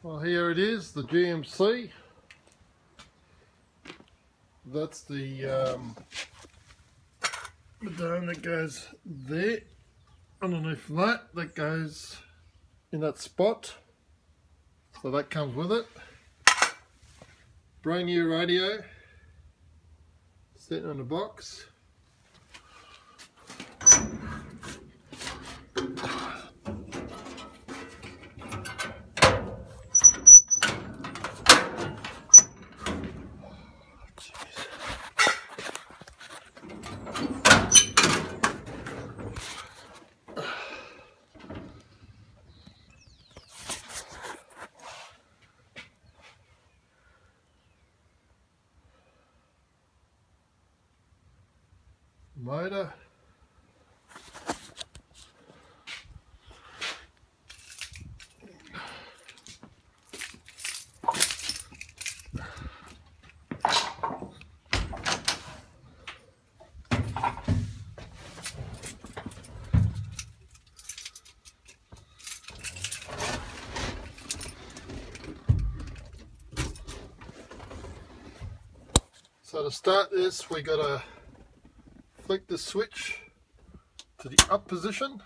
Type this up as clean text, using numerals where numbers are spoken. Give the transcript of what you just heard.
Well, here it is, the GMC. That's the dome that goes there. Underneath that goes in that spot. So that comes with it. Brand new radio sitting on the box. Motor. So to start this, we got to flick the switch to the up position.